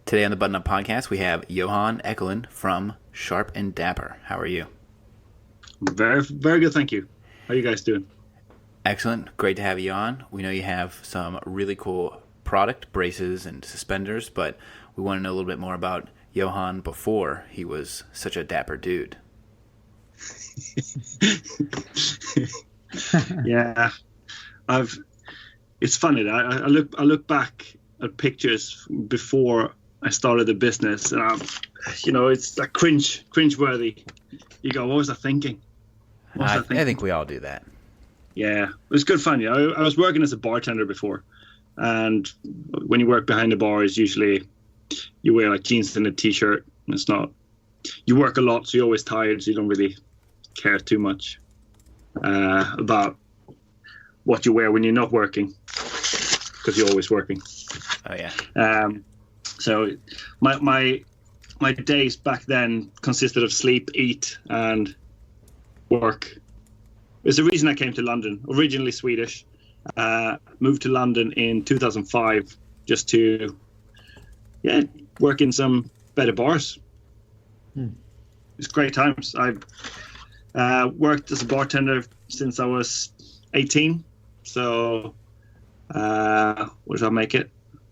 Today on the Button Up Podcast, we have Johan Ekelund from Sharp and Dapper. How are you? Very, very good, thank you. How are you guys doing? Excellent. Great to have you on. We know you have some really cool product, braces and suspenders, but we want to know a little bit more about Johan before he was such a dapper dude. Yeah, it's funny that I look back at pictures before I started the business, and it's like cringe-worthy. You go, what was I thinking? I think we all do that. Yeah, it was good fun. Yeah, I was working as a bartender before, and when you work behind the bar, is usually you wear like jeans and a t-shirt. And it's not, you work a lot, so you're always tired, so you don't really care too much about what you wear when you're not working, because you're always working. Oh yeah. So my days back then consisted of sleep, eat, and work. There's a reason I came to London. Originally Swedish, moved to London in 2005 just to work in some better bars. It's great times. I've worked as a bartender since I was 18. So what did I make it?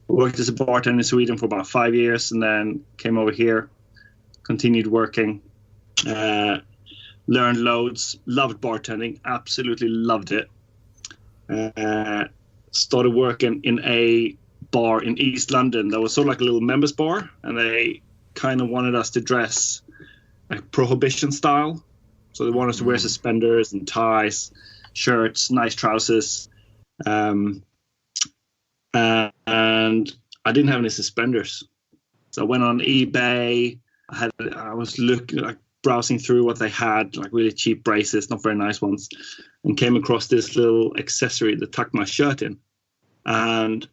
Worked as a bartender in Sweden for about 5 years, and then came over here, continued working, learned loads, loved bartending, absolutely loved it. Started working in a bar in East London that was sort of like a little members bar, and they kind of wanted us to dress like prohibition style. So they wanted us to wear suspenders and ties, shirts, nice trousers. And I didn't have any suspenders, so I went on eBay. I was looking, like browsing through what they had, like really cheap braces, not very nice ones, and came across this little accessory that tucked my shirt in. And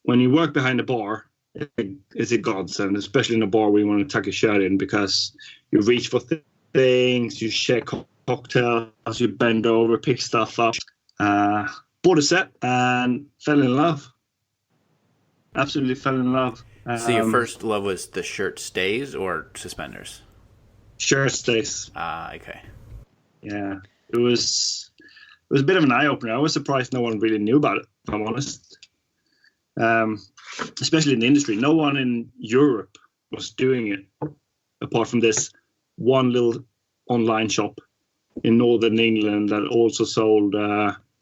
when you work behind a bar, it's a godsend, especially in a bar where you want to tuck your shirt in, because you reach for things, you share cocktails, you bend over, pick stuff up. Bought a set and fell in love. Absolutely fell in love. So your first love was the shirt stays or suspenders? Shirt stays. Okay. Yeah, it was a bit of an eye opener. I was surprised no one really knew about it, if I'm honest. Especially in the industry, no one in Europe was doing it, apart from this one little online shop in northern England that also sold.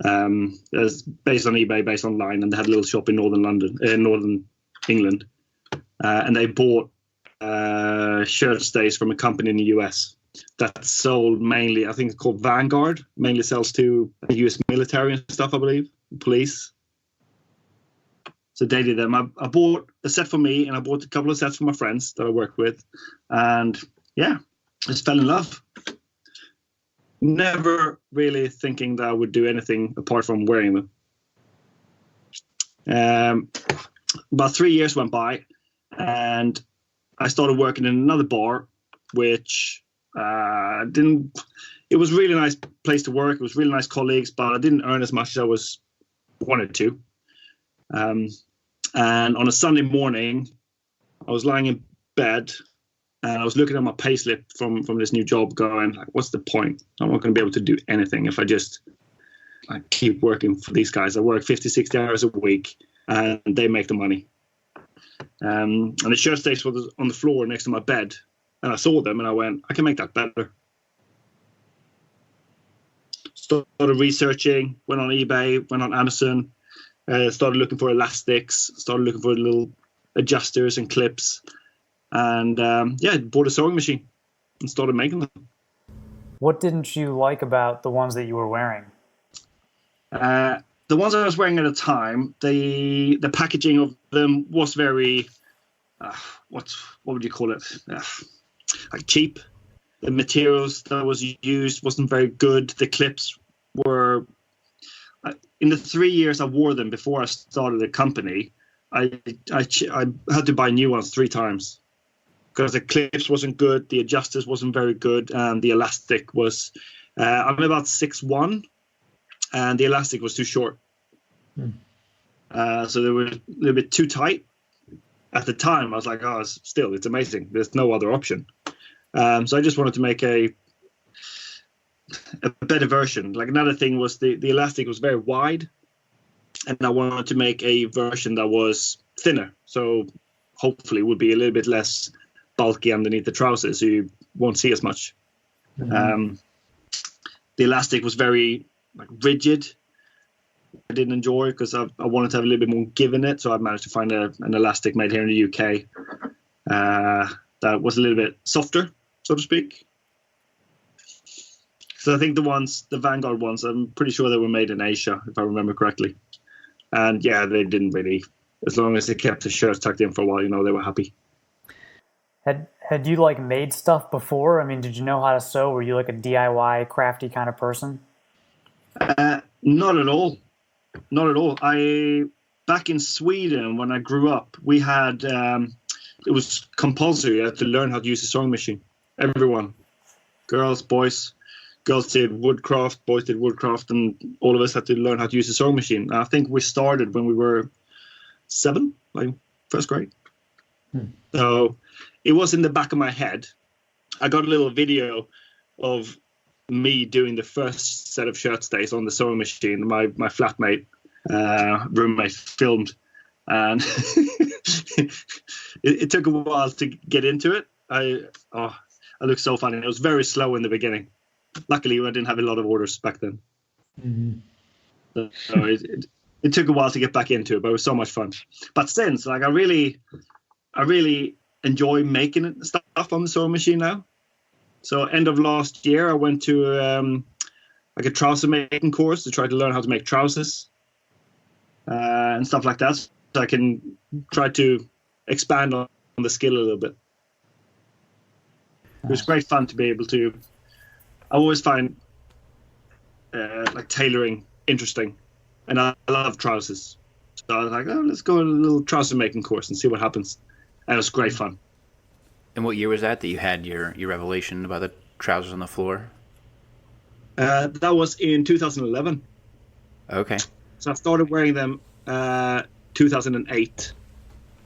As based on eBay, based online, and they had a little shop in northern England, and they bought shirt stays from a company in the US that sold mainly, I think it's called Vanguard, mainly sells to US military and stuff, I believe, police. So they did them. I bought a set for me, and I bought a couple of sets for my friends that I worked with, and yeah, just fell in love. Never really thinking that I would do anything apart from wearing them. About 3 years went by, and I started working in another bar, which it was a really nice place to work. It was really nice colleagues, but I didn't earn as much as I wanted to. And on a Sunday morning, I was lying in bed, and I was looking at my payslip from this new job, going, like, what's the point? I'm not going to be able to do anything if I just keep working for these guys. I work 50, 60 hours a week, and they make the money. And the shirt stays was on the floor next to my bed, and I saw them, and I went, I can make that better. Started researching, went on eBay, went on Amazon, started looking for elastics, started looking for little adjusters and clips. And bought a sewing machine and started making them. What didn't you like about the ones that you were wearing? The ones I was wearing at the time, the packaging of them was very, what would you call it? Like cheap. The materials that was used wasn't very good. The clips were, in the 3 years I wore them before I started the company, I had to buy new ones 3 times. Because the clips wasn't good, the adjusters wasn't very good, and the elastic was, I'm about 6'1", and the elastic was too short. So they were a little bit too tight. at the time, I was like, oh, it's amazing. There's no other option. So I just wanted to make a better version. Like another thing was the elastic was very wide, and I wanted to make a version that was thinner. So hopefully it would be a little bit less bulky underneath the trousers, so you won't see as much. Mm-hmm. The elastic was very rigid. I didn't enjoy because I wanted to have a little bit more give in it. So I managed to find an elastic made here in the UK that was a little bit softer, so to speak. So I think the Vanguard ones, I'm pretty sure they were made in Asia, if I remember correctly. And yeah, they didn't really, as long as they kept the shirts tucked in for a while, they were happy. Had you made stuff before? I mean, did you know how to sew? Were you a DIY crafty kind of person? Not at all. Not at all. Back in Sweden, when I grew up, we had, it was compulsory. You had to learn how to use a sewing machine. Everyone, girls, boys. Girls did woodcraft, boys did woodcraft, and all of us had to learn how to use a sewing machine. And I think we started when we were 7, first grade. So it was in the back of my head. I got a little video of me doing the first set of shirt stays on the sewing machine. My flatmate, roommate filmed, and it took a while to get into it. I looked so funny. It was very slow in the beginning. Luckily, I didn't have a lot of orders back then. Mm-hmm. So it took a while to get back into it, but it was so much fun. But since, I really enjoy making stuff on the sewing machine now. So end of last year, I went to a trouser making course to try to learn how to make trousers and stuff like that. So I can try to expand on the skill a little bit. It was great fun to be able to. I always find tailoring interesting, and I love trousers. So I was like, let's go on a little trouser making course and see what happens. And it was great fun. And what year was that you had your revelation about the trousers on the floor? That was in 2011. Okay. So I started wearing them 2008.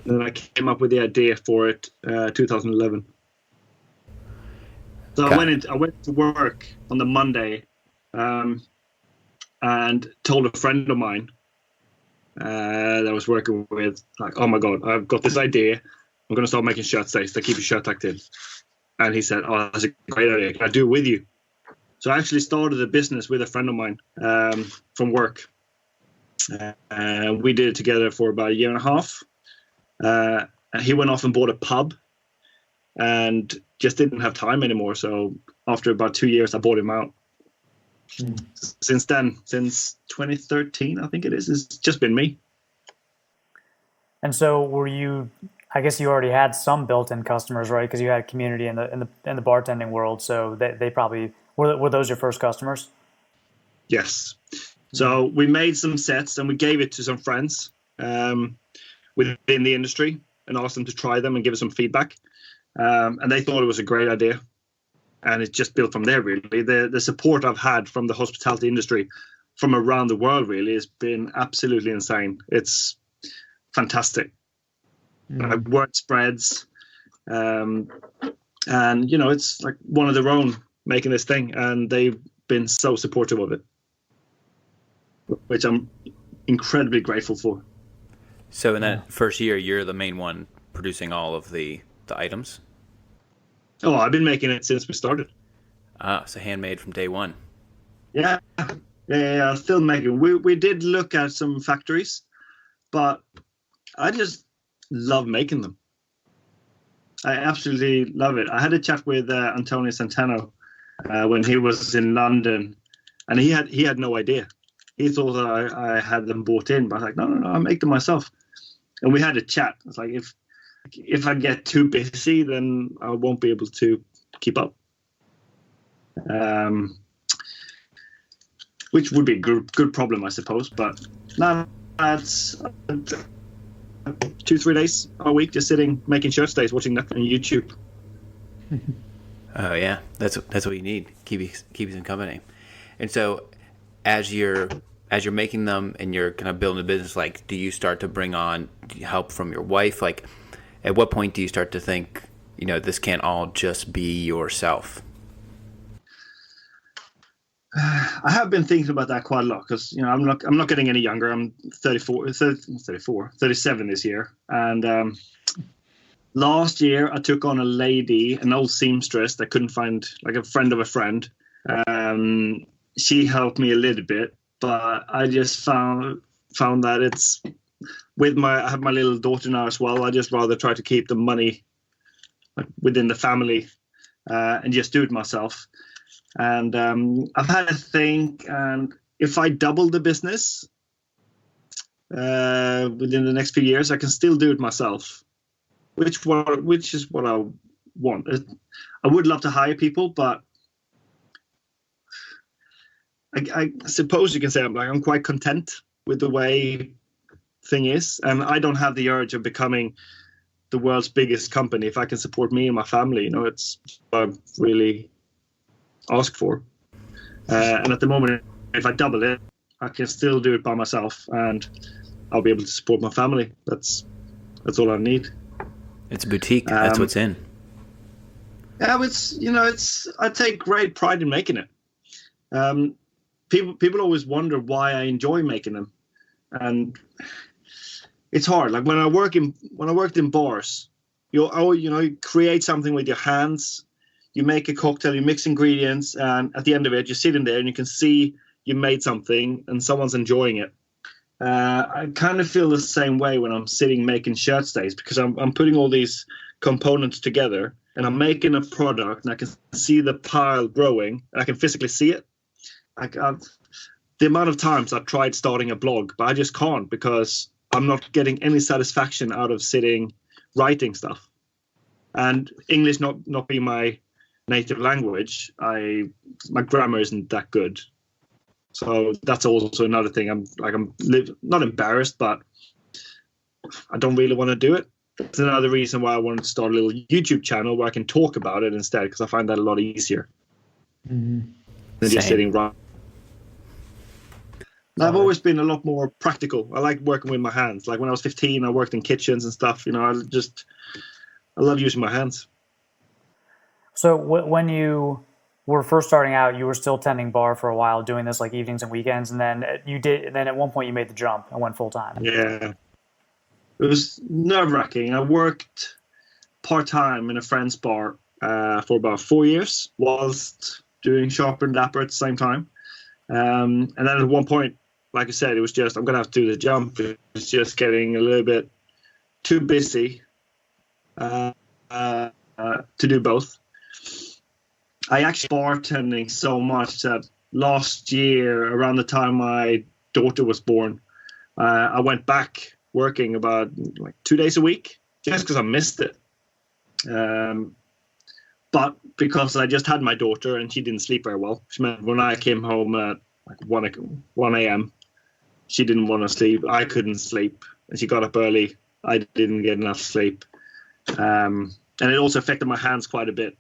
And then I came up with the idea for it 2011. So I went to work on the Monday and told a friend of mine that I was working with, oh my God, I've got this idea. I'm going to start making shirt stays that keep your shirt tucked in. And he said, oh, that's a great idea. Can I do it with you? So I actually started a business with a friend of mine from work. We did it together for about a year and a half. And he went off and bought a pub and just didn't have time anymore. So after about 2 years, I bought him out. Since then, since 2013, I think it is, it's just been me. And so were you, I guess you already had some built-in customers, right? Because you had a community in the bartending world. So they probably, were those your first customers? Yes. So we made some sets and we gave it to some friends within the industry and asked them to try them and give us some feedback. And they thought it was a great idea. And it just built from there, really. The support I've had from the hospitality industry from around the world, really, has been absolutely insane. It's fantastic. Word spreads. And, it's like one of their own making this thing. And they've been so supportive of it, which I'm incredibly grateful for. So in that first year, you're the main one producing all of the items? Oh, I've been making it since we started. So handmade from day one. Yeah, still making. We did look at some factories, but I just love making them. I absolutely love it. I had a chat with Antonio Centeno when he was in London, and he had no idea. He thought that I had them bought in, but I was like, no, I make them myself. And we had a chat. It's like, if I get too busy, then I won't be able to keep up. Which would be a good problem, I suppose. But now that's 2-3 days a week just sitting, making shirt stays, watching that on YouTube. Oh yeah, that's what you need. Keep you in company. And so, as you're making them and you're kind of building a business, do you start to bring on help from your wife? At what point do you start to think, this can't all just be yourself? I have been thinking about that quite a lot because I'm not getting any younger. I'm 37 this year, and last year I took on a lady, an old seamstress that couldn't find, like, a friend of a friend. She helped me a little bit, but I just found that it's I have my little daughter now as well. I just rather try to keep the money within the family and just do it myself. And I've had a think, and if I double the business within the next few years, I can still do it myself, which is what I want. I would love to hire people, but I suppose you can say I'm quite content with the way thing is, and I don't have the urge of becoming the world's biggest company. If I can support me and my family, it's what I really ask for. And at the moment, if I double it, I can still do it by myself, and I'll be able to support my family. That's all I need. It's a boutique. That's what's in. Yeah, I take great pride in making it. People always wonder why I enjoy making them, and it's hard. Like when I worked in bars, you create something with your hands. You make a cocktail, you mix ingredients, and at the end of it, you're sitting there and you can see you made something and someone's enjoying it. I kind of feel the same way when I'm sitting making shirt stays, because I'm putting all these components together and I'm making a product, and I can see the pile growing and I can physically see it. The amount of times I've tried starting a blog, but I just can't, because I'm not getting any satisfaction out of sitting writing stuff. And English not being my native language, my grammar isn't that good. So that's also another thing. I'm not embarrassed, but I don't really want to do it. That's another reason why I wanted to start a little YouTube channel where I can talk about it instead, because I find that a lot easier than just sitting right. I've always been a lot more practical. I like working with my hands. Like when I was 15, I worked in kitchens and stuff. I love using my hands. So when you were first starting out, you were still tending bar for a while, doing this like evenings and weekends, and then at one point you made the jump and went full time. Yeah, it was nerve-wracking. I worked part-time in a friend's bar for about 4 years whilst doing Sharper and Dapper at the same time. And then at one point, like I said, it was just, I'm going to have to do the jump. It was just getting a little bit too busy to do both. I actually bartending so much that last year, around the time my daughter was born, I went back working about 2 days a week just because I missed it. But because I just had my daughter and she didn't sleep very well, which meant when I came home at 1 a.m., she didn't want to sleep. I couldn't sleep. And she got up early. I didn't get enough sleep. And it also affected my hands quite a bit.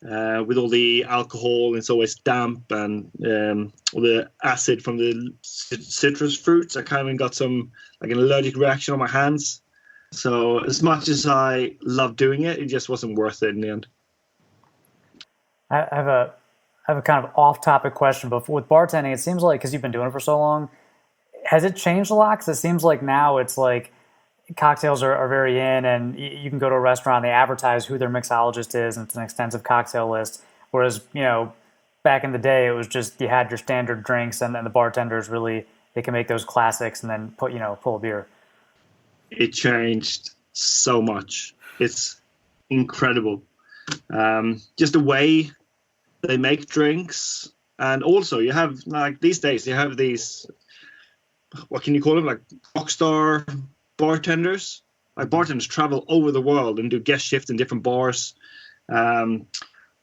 With all the alcohol, it's always damp, and all the acid from the citrus fruits, I kind of got an allergic reaction on my hands. So as much as I love doing it, it just wasn't worth it in the end. I have a kind of off-topic question, but with bartending, it seems like, because you've been doing it for so long, has it changed a lot? Because it seems like now it's like cocktails are very in, and you can go to a restaurant, they advertise who their mixologist is, and it's an extensive cocktail list. Whereas, back in the day, it was just you had your standard drinks, and then the bartenders really, they can make those classics and then pull a beer. It changed so much. It's incredible. Just the way they make drinks, and also you have these days you have these, what can you call them, like rockstar bartenders. Like bartenders travel over the world and do guest shifts in different bars.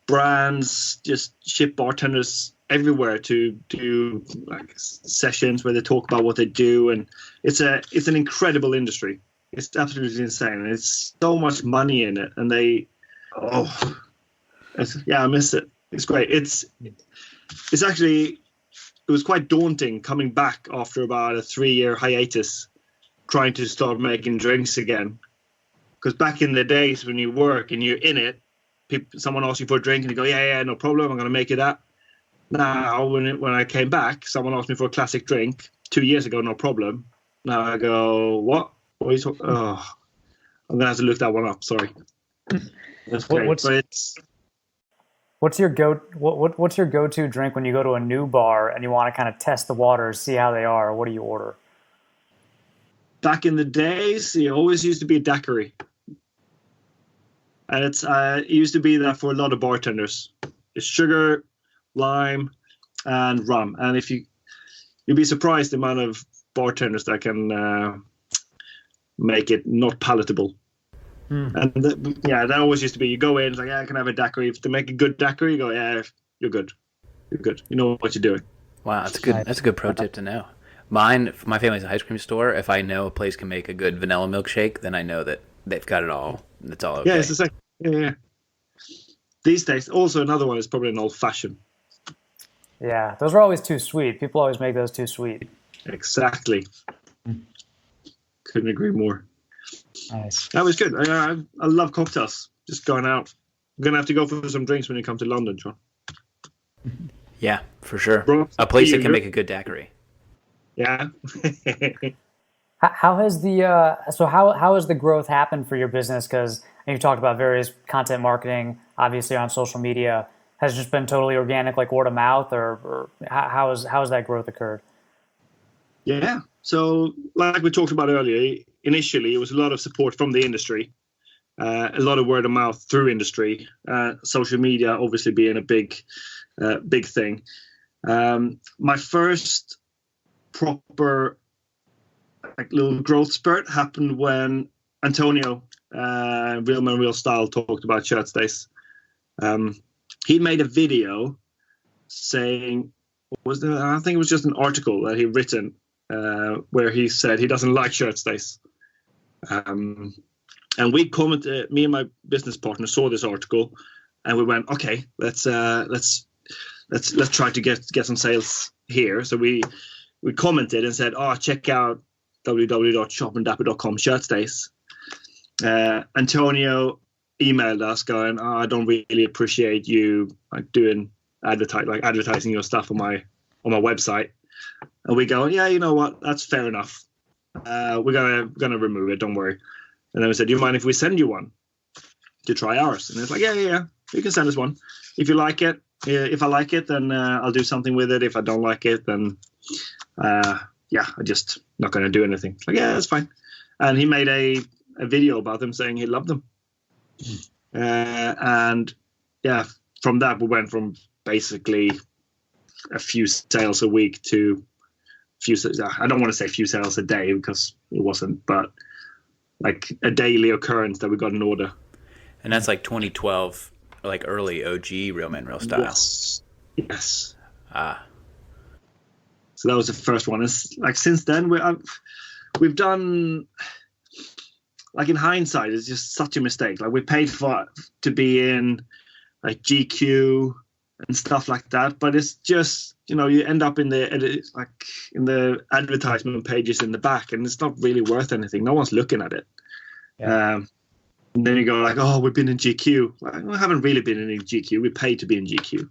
Brands just ship bartenders everywhere to do sessions where they talk about what they do, and it's an incredible industry. It's absolutely insane. It's so much money in it, and I miss it. It's great. It's actually, it was quite daunting coming back after about a 3-year hiatus, trying to start making drinks again. Because back in the days when you work and you're in it, someone asks you for a drink and you go, yeah, no problem, I'm going to make you that. Now, when I came back, someone asked me for a classic drink 2 years ago, no problem. Now I go, what? What are you talking? Oh, I'm going to have to look that one up. Sorry. That's great. What's your go-to drink when you go to a new bar and you want to kind of test the waters, see how they are? What do you order? Back in the days, it always used to be a daiquiri. And it used to be that for a lot of bartenders. It's sugar, lime, and rum. And you'd be surprised the amount of bartenders that can make it not palatable. And that always used to be, you go in, it's like, yeah, I can have a daiquiri. If they make a good daiquiri, you go, yeah, you're good. You're good. You know what you're doing. Wow, that's good. That's a good pro tip to know. My family's an ice cream store. If I know a place can make a good vanilla milkshake, then I know that they've got it all. It's all okay. Yeah, it's the same. Yeah. These days, also another one is probably an old fashioned. Yeah, those are always too sweet. People always make those too sweet. Exactly. Couldn't agree more. Nice. That was good. I love cocktails. Just going out. I'm going to have to go for some drinks when you come to London, John. Yeah, for sure. Bro, a place that can make a good daiquiri. Yeah. How has the growth happened for your business? Because you talked about various content marketing, obviously on social media. Has it just been totally organic, like word of mouth, or how has that growth occurred? Yeah. So, like we talked about earlier, initially it was a lot of support from the industry, a lot of word of mouth through industry, social media obviously being a big thing. My first proper little growth spurt happened when Antonio, Real Man Real Style, talked about shirt stays. He made a video saying, I think it was just an article that he'd written where he said he doesn't like shirt stays. And we commented, me and my business partner saw this article and we went, okay, let's try to get some sales here. So we commented and said, check out www.shopandapper.com shirt stays. Antonio emailed us going, I don't really appreciate you doing advertising your stuff on my website. And we go, yeah, you know what? That's fair enough. We're gonna remove it. Don't worry. And then we said, do you mind if we send you one to try ours? And it's like, yeah. You can send us one. If you like it, if I like it, then I'll do something with it. If I don't like it, then I'm just not going to do anything. Like, yeah, that's fine. And he made a video about them saying he loved them. And yeah, from that we went from basically a few sales a week to I don't want to say few sales a day because it wasn't, but like a daily occurrence that we got an order. And that's like 2012, like early OG Real Man Real Style. Yes. So that was the first one. It's like since then we've done, like in hindsight, it's just such a mistake. Like we paid to be in like GQ and stuff like that, but it's just, you end up in the advertisement pages in the back, and it's not really worth anything. No one's looking at it. Yeah. And then you go like, oh, we've been in GQ. Like, we haven't really been in GQ. We paid to be in GQ.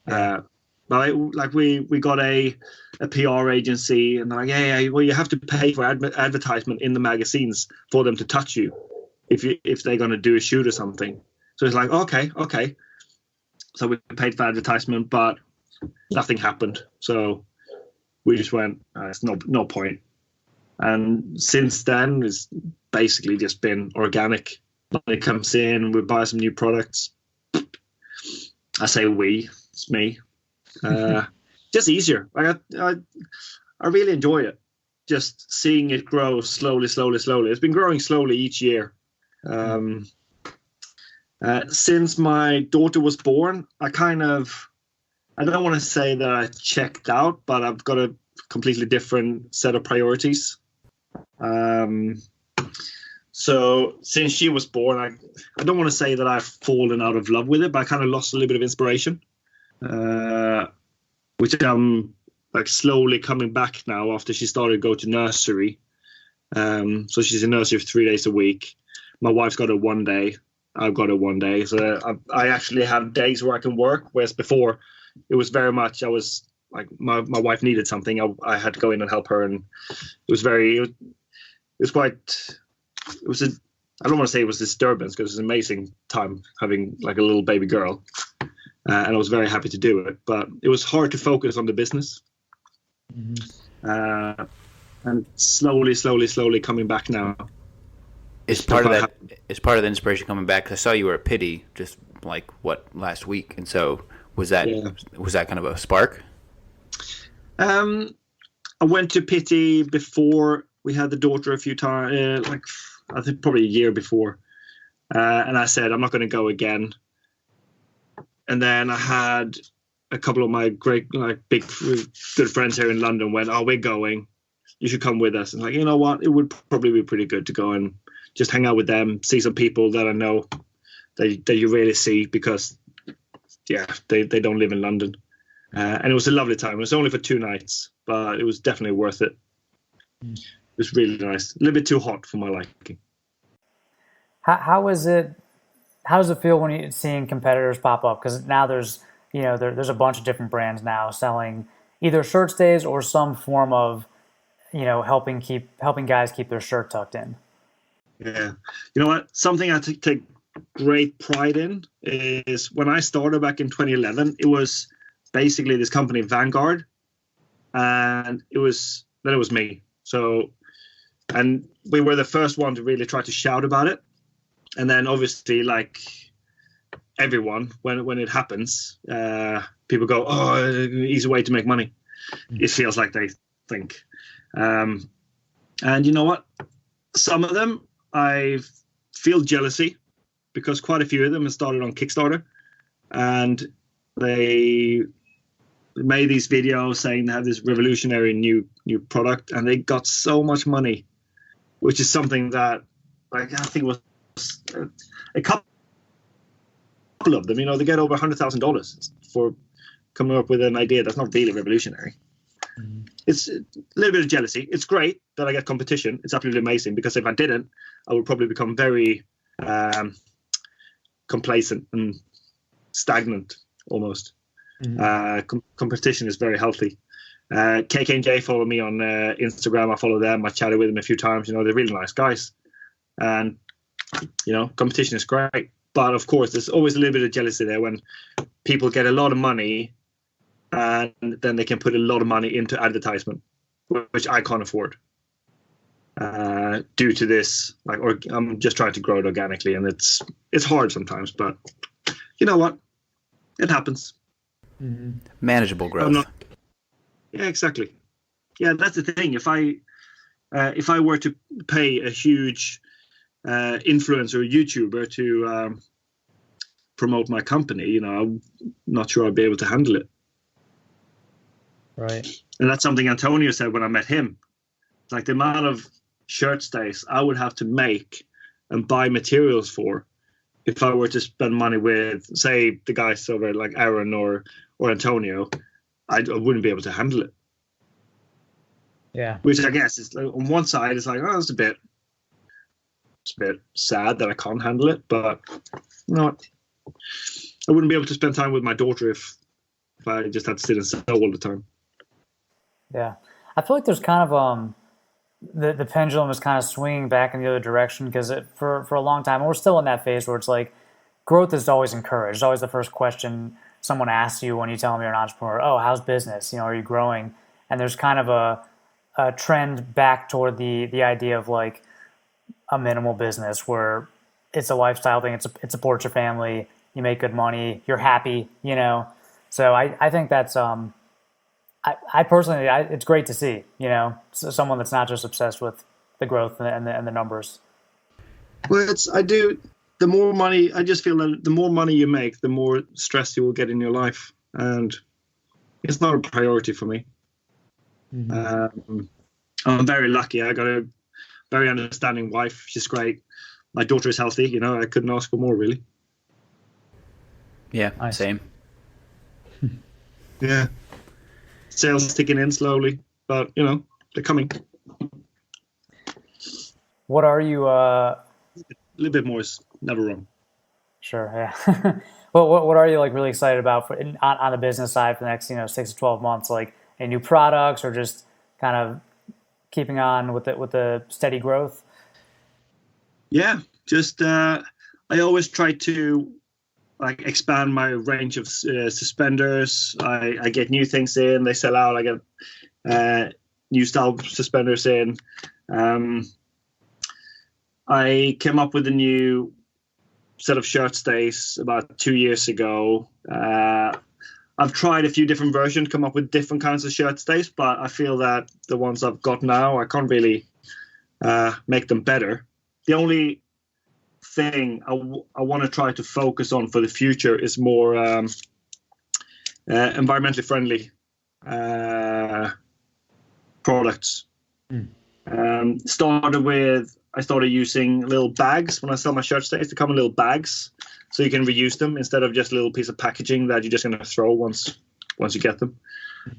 Yeah. But like we got a PR agency, and they're like, yeah, well, you have to pay for advertisement in the magazines for them to touch you if they're going to do a shoot or something. So it's like, okay. So we paid for advertisement, but nothing happened. So we just went, it's no point. And since then, it's basically just been organic. Money comes in, we buy some new products. I say we, it's me. Just easier. I really enjoy it. Just seeing it grow slowly. It's been growing slowly each year. Since my daughter was born, I don't want to say that I checked out, but I've got a completely different set of priorities. So since she was born, I don't want to say that I've fallen out of love with it, but I kind of lost a little bit of inspiration, which I'm like slowly coming back now after she started to go to nursery. So she's in nursery for 3 days a week. my wife's got it one day, I've got it one day. So I actually have days where I can work, whereas before it was very much I was like my wife needed something, I had to go in and help her, and it was I don't want to say it was disturbance, because it was an amazing time having like a little baby girl, and I was very happy to do it. But it was hard to focus on the business, and slowly coming back now. Is part of that? Is part of the inspiration coming back? 'Cause I saw you were at Pity just like last week, and so was that kind of a spark? I went to Pity before we had the daughter a few times, like I think probably a year before, and I said I'm not going to go again. And then I had a couple of my great, like big good friends here in London went, "Oh, we're going. You should come with us." And like, you know what? It would probably be pretty good to go and just hang out with them, see some people that I know that you really see, because they don't live in London. And it was a lovely time. It was only for 2 nights, but it was definitely worth it. It was really nice. A little bit too hot for my liking. How is it? How does it feel when you're seeing competitors pop up? Because now there's there's a bunch of different brands now selling either shirt stays or some form of helping guys keep their shirt tucked in. Yeah, you know what? Something I take great pride in is when I started back in 2011. It was basically this company Vanguard, and it was me. So, and we were the first one to really try to shout about it. And then obviously, like everyone, when it happens, people go, "Oh, easy way to make money." It feels like they think. And you know what? Some of them, I feel jealousy, because quite a few of them have started on Kickstarter, and they made these videos saying they have this revolutionary new product, and they got so much money, which is something that, like, I think was a couple of them, they get over $100,000 for coming up with an idea that's not really revolutionary. It's a little bit of jealousy. It's great that I get competition. It's absolutely amazing, because if I didn't, I would probably become very complacent and stagnant almost. Competition is very healthy. KK&J follow me on Instagram. I follow them. I chatted with them a few times. They're really nice guys, and competition is great. But of course, there's always a little bit of jealousy there when people get a lot of money, and then they can put a lot of money into advertisement, which I can't afford due to this. Or I'm just trying to grow it organically, and it's hard sometimes. But you know what? It happens. Manageable growth. Yeah, exactly. Yeah, that's the thing. If I were to pay a huge influencer YouTuber to promote my company, I'm not sure I'd be able to handle it. Right. And that's something Antonio said when I met him. It's like the amount of shirt stays I would have to make and buy materials for if I were to spend money with, say, the guys over like Aaron or Antonio. I wouldn't be able to handle it. Yeah. Which I guess is, on one side, it's like, it's a bit sad that I can't handle it, but I wouldn't be able to spend time with my daughter if I just had to sit and sew all the time. Yeah, I feel like there's kind of the pendulum is kind of swinging back in the other direction, because for a long time, and we're still in that phase where it's like growth is always encouraged. It's always the first question someone asks you when you tell them you're an entrepreneur. Oh, how's business? Are you growing? And there's kind of a trend back toward the idea of like a minimal business where it's a lifestyle thing. It supports your family. You make good money. You're happy. So I think that's I personally, it's great to see, someone that's not just obsessed with the growth and the numbers. Well, the more money, I just feel that the more money you make, the more stress you will get in your life. And it's not a priority for me. I'm very lucky. I got a very understanding wife. She's great. My daughter is healthy. I couldn't ask for more, really. Yeah, same. Yeah. Sales ticking in slowly, but, they're coming. What are you little bit more is never wrong. Sure. Yeah. Well, what are you like really excited about on the business side for the next 6 to 12 months? Like any new products or just kind of keeping on with the steady growth? Yeah, just I always try to like expand my range of suspenders. I get new things in, they sell out. I get new style suspenders in. I came up with a new set of shirt stays about 2 years ago. I've tried a few different versions, come up with different kinds of shirt stays, but I feel that the ones I've got now, I can't really make them better. The only thing I want to try to focus on for the future is more environmentally friendly products. I started using little bags when I sell my shirt stays. They come in little bags, so you can reuse them instead of just a little piece of packaging that you're just going to throw once you get them.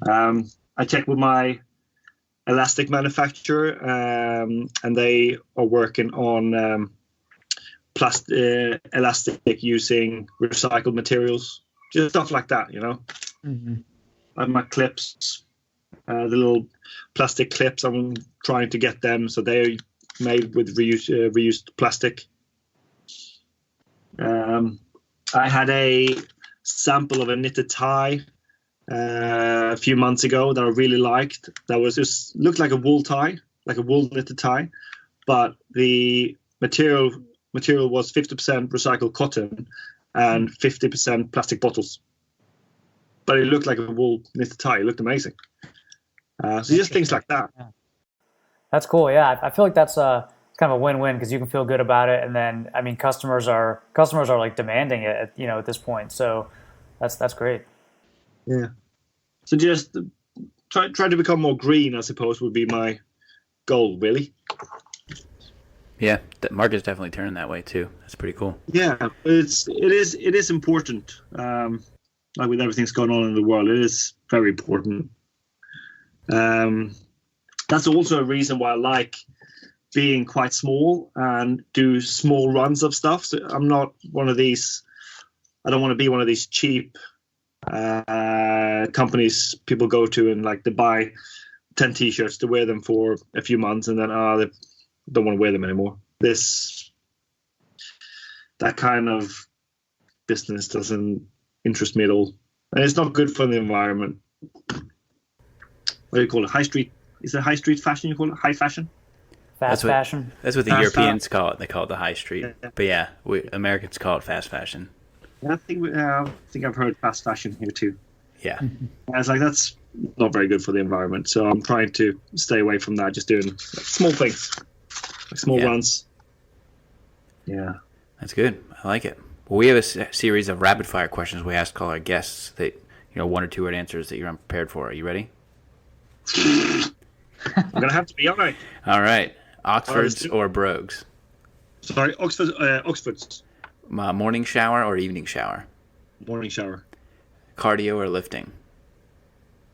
I checked with my elastic manufacturer, and they are working on elastic using recycled materials, just stuff like that, I have my clips, the little plastic clips. I'm trying to get them so they're made with reused plastic. I had a sample of a knitted tie a few months ago that I really liked. That was just looked like a wool tie, like a wool knitted tie, but the material was 50% recycled cotton and 50% plastic bottles. But it looked like a wool knitted tie. It looked amazing. So just things like that. Yeah. That's cool. Yeah, I feel like that's it's kind of a win-win because you can feel good about it, and then I mean customers are like demanding it, at this point. So that's great. Yeah. So just try to become more green, I suppose, would be my goal, really. Yeah, the market's definitely turning that way too. That's pretty cool. Yeah, it is important. Like with everything's going on in the world, it is very important. That's also a reason why I like being quite small and do small runs of stuff. So I'm not one of these. I don't want to be one of these cheap companies people go to and like they buy 10 t-shirts to wear them for a few months and then they don't want to wear them anymore. That kind of business doesn't interest me at all, and it's not good for the environment. What do you call it? High street? Is it high street fashion? You call it high fashion? Fast fashion. That's what the Europeans call it. They call it the high street. Yeah. But yeah, Americans call it fast fashion. I think I've heard fast fashion here too. Yeah. I was like, that's not very good for the environment. So I'm trying to stay away from that. Just doing small things, like small runs. Yeah. That's good. I like it. Well, we have a series of rapid fire questions we ask all our guests that, 1 or 2 word answers that you're unprepared for. Are you ready? I'm going to have to be, aren't I? All right. Oxfords or brogues? Sorry, Oxfords. Morning shower or evening shower? Morning shower. Cardio or lifting?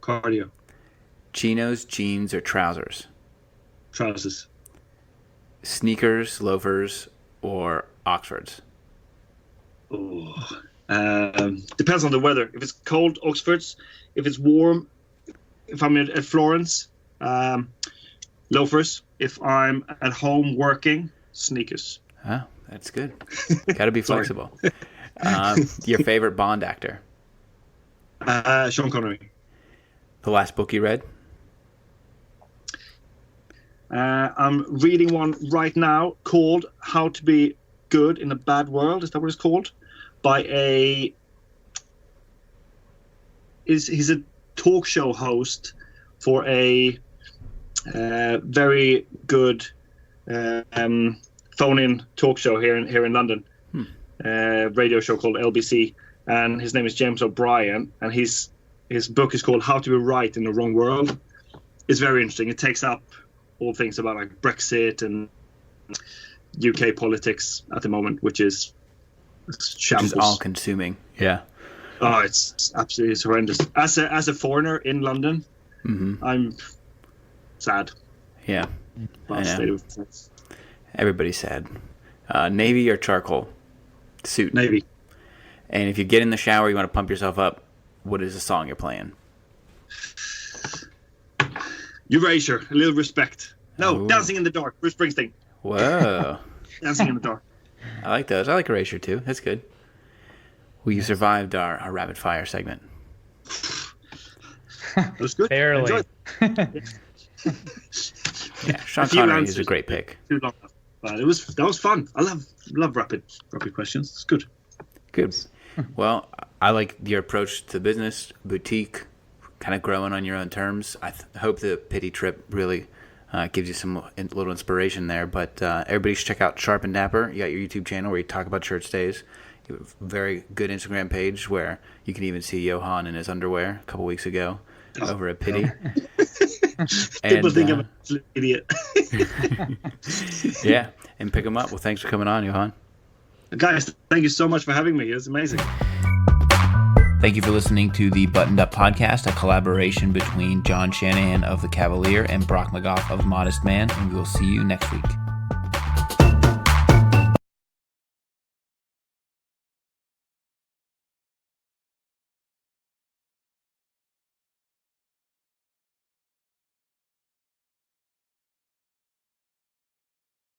Cardio. Chinos, jeans, or trousers? Trousers. Sneakers, loafers, or Oxfords? Oh, depends on the weather. If it's cold, Oxfords. If it's warm, if I'm at Florence, loafers. If I'm at home working, sneakers. Oh, that's good. Got to be flexible. Your favorite Bond actor? Sean Connery. The last book you read? I'm reading one right now called How to Be Good in a Bad World. Is that what it's called? By he's a talk show host for a very good phone-in talk show here in London. Radio show called LBC, and his name is James O'Brien, and his book is called How to Be Right in the Wrong World. It's very interesting. It takes up all things about like Brexit and UK politics at the moment, which is shambles. Which is all-consuming. Yeah. Oh, it's absolutely horrendous. As a foreigner in London, I'm sad. Yeah. I know. Everybody's sad. Navy or charcoal? Suit. Navy. And if you get in the shower, you want to pump yourself up, what is the song you're playing? Erasure, A Little Respect. No, Ooh. Dancing in the Dark, Bruce Springsteen. Whoa. Dancing in the Dark. I like those. I like Erasure too. That's good. Well, you survived our rapid fire segment. That was good. Barely. Yeah, Sean Connery is a great pick. Too long, but that was fun. I love rapid questions. It's good. Good. Well, I like your approach to business, boutique, kind of growing on your own terms. I hope the pity trip really gives you some little inspiration there. But everybody should check out Sharp and Dapper. You got your YouTube channel where you talk about shirt stays. You have a very good Instagram page where you can even see Johan in his underwear a couple weeks ago over at Pity. People think I'm an absolute idiot. Yeah, and pick them up. Well, thanks for coming on, Johan. Guys, thank you so much for having me. It was amazing. Thank you for listening to the Buttoned Up Podcast, a collaboration between John Shanahan of The Cavalier and Brock McGough of Modest Man, and we will see you next week.